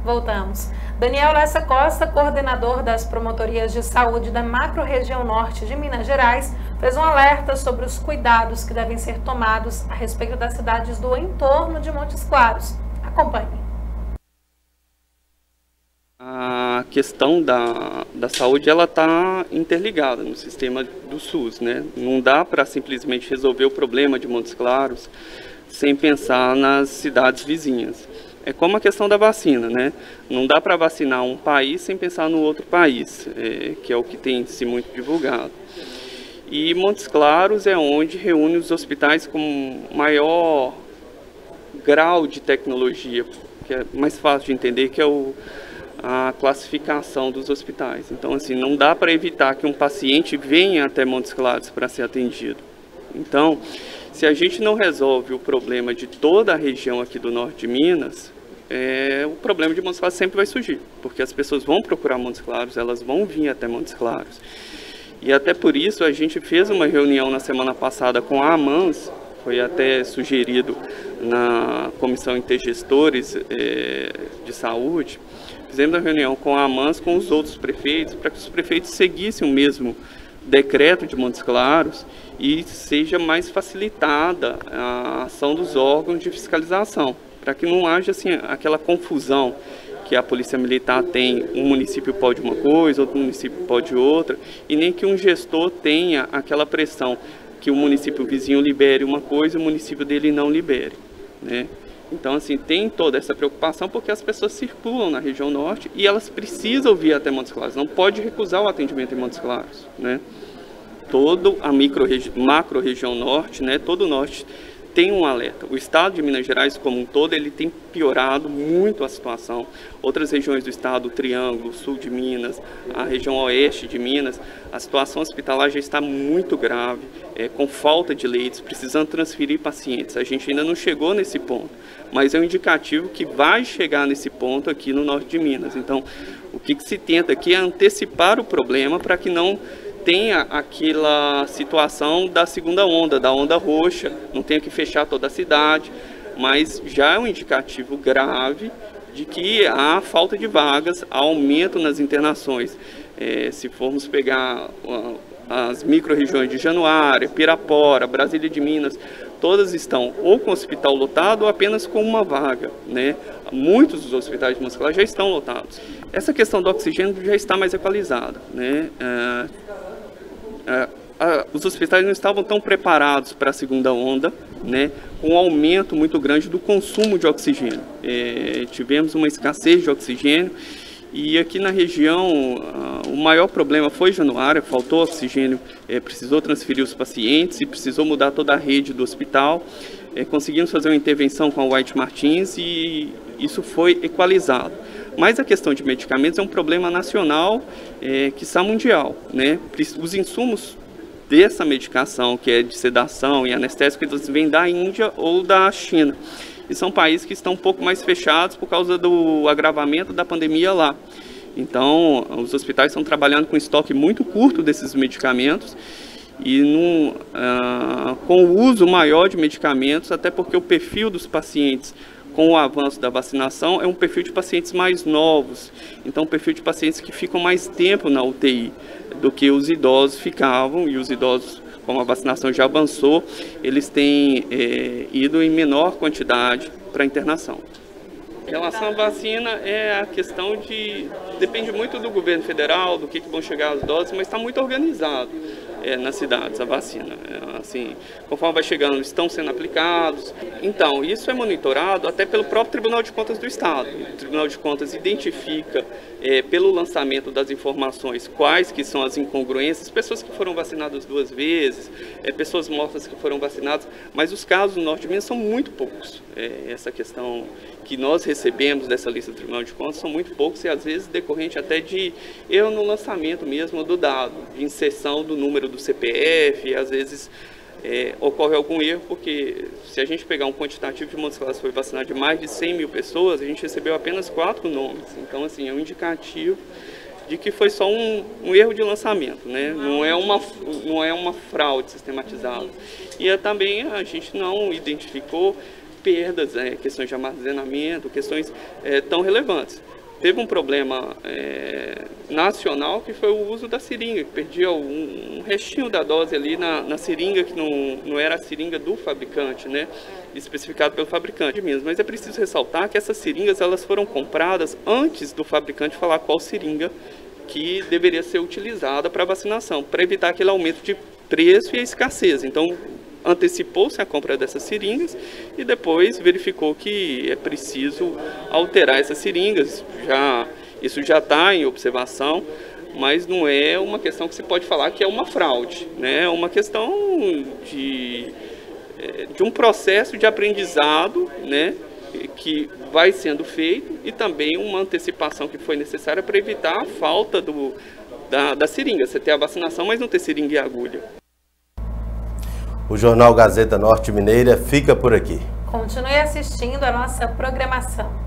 Voltamos. Daniel Lessa Costa, coordenador das promotorias de saúde da macro-região norte de Minas Gerais, fez um alerta sobre os cuidados que devem ser tomados a respeito das cidades do entorno de Montes Claros. Acompanhe. A questão da saúde, ela está interligada no sistema do SUS, né? Não dá para simplesmente resolver o problema de Montes Claros sem pensar nas cidades vizinhas. É como a questão da vacina, né? Não dá para vacinar um país sem pensar no outro país, que é o que tem se muito divulgado. E Montes Claros é onde reúne os hospitais com maior grau de tecnologia, que é mais fácil de entender, que é a classificação dos hospitais. Então, assim, não dá para evitar que um paciente venha até Montes Claros para ser atendido. Então, se a gente não resolve o problema de toda a região aqui do norte de Minas, o problema de Montes Claros sempre vai surgir, porque as pessoas vão procurar Montes Claros, elas vão vir até Montes Claros. E até por isso a gente fez uma reunião na semana passada com a AMANS, foi até sugerido na Comissão Intergestores de Saúde. Fizemos uma reunião com a AMANS, com os outros prefeitos, para que os prefeitos seguissem o mesmo decreto de Montes Claros e seja mais facilitada a ação dos órgãos de fiscalização, para que não haja assim, aquela confusão que a Polícia Militar tem, um município pode uma coisa, outro município pode outra, e nem que um gestor tenha aquela pressão que o município vizinho libere uma coisa e o município dele não libere, né? Então, assim, tem toda essa preocupação porque as pessoas circulam na região norte e elas precisam vir até Montes Claros, não pode recusar o atendimento em Montes Claros, né? Todo a macro-região norte, né, todo o norte tem um alerta. O estado de Minas Gerais como um todo, ele tem piorado muito a situação. Outras regiões do estado, o Triângulo, o sul de Minas, a região oeste de Minas, a situação hospitalar já está muito grave, com falta de leitos, precisando transferir pacientes. A gente ainda não chegou nesse ponto, mas é um indicativo que vai chegar nesse ponto aqui no norte de Minas. Então, o que se tenta aqui é antecipar o problema para que não tenha aquela situação da segunda onda, da onda roxa, não tenha que fechar toda a cidade, mas já é um indicativo grave de que há falta de vagas, há aumento nas internações. Se formos pegar as micro-regiões de Januária, Pirapora, Brasília de Minas, todas estão ou com o hospital lotado ou apenas com uma vaga, né? Muitos dos hospitais de Montes Claros já estão lotados. Essa questão do oxigênio já está mais equalizada, né? Os hospitais não estavam tão preparados para a segunda onda, né, com um aumento muito grande do consumo de oxigênio. Tivemos uma escassez de oxigênio e aqui na região o maior problema foi Januária, faltou oxigênio, precisou transferir os pacientes e precisou mudar toda a rede do hospital. Conseguimos fazer uma intervenção com a White Martins e isso foi equalizado. Mas a questão de medicamentos é um problema nacional, quiçá mundial, né? Os insumos dessa medicação, que é de sedação e anestésico, eles vêm da Índia ou da China. E são países que estão um pouco mais fechados por causa do agravamento da pandemia lá. Então, os hospitais estão trabalhando com estoque muito curto desses medicamentos e com o uso maior de medicamentos, até porque o perfil dos pacientes com o avanço da vacinação é um perfil de pacientes mais novos, então um perfil de pacientes que ficam mais tempo na UTI do que os idosos ficavam, e os idosos, como a vacinação já avançou, eles têm ido em menor quantidade para internação. Em relação à vacina, a questão depende muito do governo federal, do que vão chegar as doses, mas está muito organizado nas cidades a vacina. Assim, conforme vai chegando, estão sendo aplicados. Então, isso é monitorado até pelo próprio Tribunal de Contas do Estado. O Tribunal de Contas identifica, pelo lançamento das informações, quais que são as incongruências, pessoas que foram vacinadas 2 vezes, pessoas mortas que foram vacinadas, mas os casos no norte de Minas são muito poucos. Essa questão que nós recebemos dessa lista do Tribunal de Contas são muito poucos e às vezes decorrente até de erro no lançamento mesmo do dado, de inserção do número do CPF, e às vezes ocorre algum erro, porque se a gente pegar um quantitativo de Montes Claros foi vacinado de mais de 100 mil pessoas, a gente recebeu apenas 4 nomes. Então, assim, é um indicativo de que foi só um erro de lançamento, né? Não é uma fraude sistematizada. E também a gente não identificou perdas, questões de armazenamento, questões tão relevantes. teve um problema nacional, que foi o uso da seringa, que perdia um restinho da dose ali na seringa, que não era a seringa do fabricante, né, especificado pelo fabricante mesmo. Mas é preciso ressaltar que essas seringas elas foram compradas antes do fabricante falar qual seringa que deveria ser utilizada para vacinação, para evitar aquele aumento de preço e a escassez. Então, antecipou-se a compra dessas seringas e depois verificou que é preciso alterar essas seringas. Isso já está em observação, mas não é uma questão que se pode falar que é uma fraude, né? É uma questão de um processo de aprendizado, né, que vai sendo feito, e também uma antecipação que foi necessária para evitar a falta da seringa. Você ter a vacinação, mas não ter seringa e agulha. O Jornal Gazeta Norte Mineira fica por aqui. Continue assistindo a nossa programação.